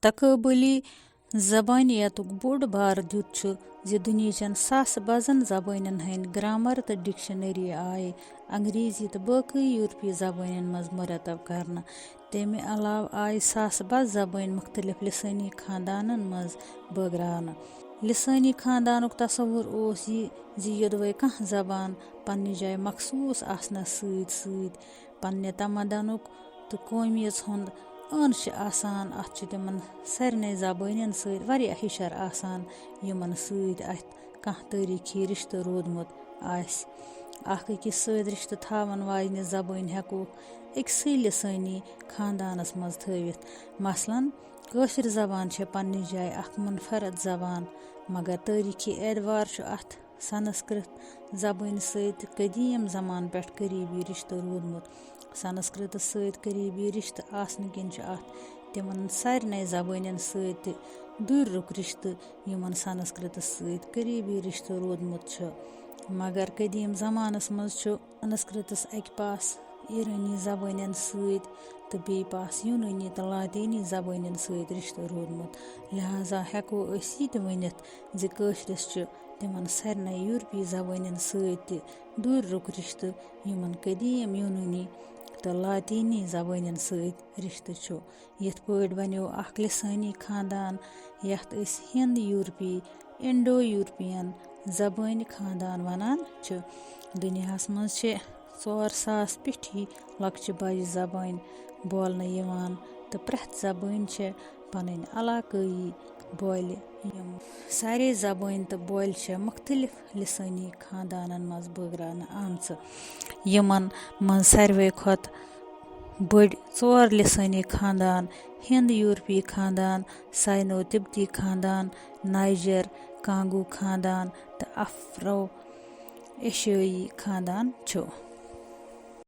تقٲبلی زبانیتُک بوٚڑ بارٕ دیُت چھُ زِ دُنہیٖچن ساسہٕ بَزن زبانن ہٕنٛدۍ گرامر تہٕ ڈکشنری آیہِ انگریزی تہٕ باقٕے یورپی زبانن منٛز مرتب کرنہٕ. تمہِ علاوٕ آیہِ ساسہٕ بَس زبٲنۍ مختلف لسٲنی خاندانن منٛز بٲگراونہٕ. لسٲنی خاندانُک تصوُر اوس یہِ زِ یوٚدوے کانٛہہ زبان پننہِ جایہِ مخصوٗص آسنس سۭتۍ سۭتۍ پننہِ تمدنُک تہٕ قومیژ ہُنٛد ٲن چھِ آسان، اتھ چھُ تِمن سارنٕے زبٲنٮ۪ن سۭتۍ واریاہ ہِشر آسان یِمن سۭتۍ اتھ کانٛہہ تٲریٖخی رشتہٕ روٗدمُت آسہِ. اکھ أکِس سۭتۍ رشتہٕ تھاون واجنہِ زبٲنۍ ہٮ۪کوکھ أکسٕے لسٲنی خاندانس منٛز تھٲوِتھ. مثلاً کٲشِر زبان چھےٚ پننہِ جایہِ اکھ منفرد زبان، مگر تٲریٖخی اعتبار چھُ اتھ سنسکرت زبٲنۍ سۭتۍ قدیٖم زمانہٕ پٮ۪ٹھ قریٖبی رشتہٕ روٗدمُت. سنسکرتس سۭتۍ قریٖبی رشتہٕ آسنہٕ کِنۍ چھُ اتھ تِمن سارنٕے زبٲنٮ۪ن سۭتۍ تہِ دوٗرِرُک رشتہٕ یِمن سنسکرتس سۭتۍ قریٖبی رشتہٕ روٗدمُت چھُ. مگر قدیٖم زمانس منٛز چھُ سنسکرتس اکہِ پاس ایرٲنی زبٲنٮ۪ن سۭتۍ تہٕ بیٚیہِ پاس یوٗنٲنی تہٕ لاطینی زبٲنٮ۪ن سۭتۍ رشتہٕ روٗدمُت. لہذا ہٮ۪کو أسۍ یہِ تہِ ؤنِتھ زِ کٲشرِس چھُ تِمن سارنٕے یورپی زبٲنٮ۪ن سۭتۍ تہِ دوٗرِرُک رشتہٕ یِمن قدیٖم یوٗنٲنی تہٕ لاطینی زبٲنٮ۪ن سۭتۍ رشتہٕ چھُ. یِتھ پٲٹھۍ بنیو اکھ لسٲنی خاندان یتھ أسۍ ہِند یورپی انڈو یورپین زبٲنۍ خاندان ونان چھِ. دُنیاہس منٛز چھِ 4,000 پیٚٹھی لۄکچہِ بجہِ زبٲنۍ بولنہٕ یِوان تہٕ پرٛٮ۪تھ زبٲنۍ چھےٚ پنٕنۍ علاقٲیی بولہِ. یِم سارے زبٲنۍ تہٕ بولہِ چھےٚ مختلف لسٲنی خاندانن منٛز بٲگراونہٕ آمژٕ. یِمن منٛز ساروے کھۄتہٕ بٔڑۍ 4 لسٲنی خاندان ہِند یورپی خاندان، ساینو تبتی خاندان، نایجر کانگو خاندان تہٕ افرو ایشیٲیی خاندان چھُ.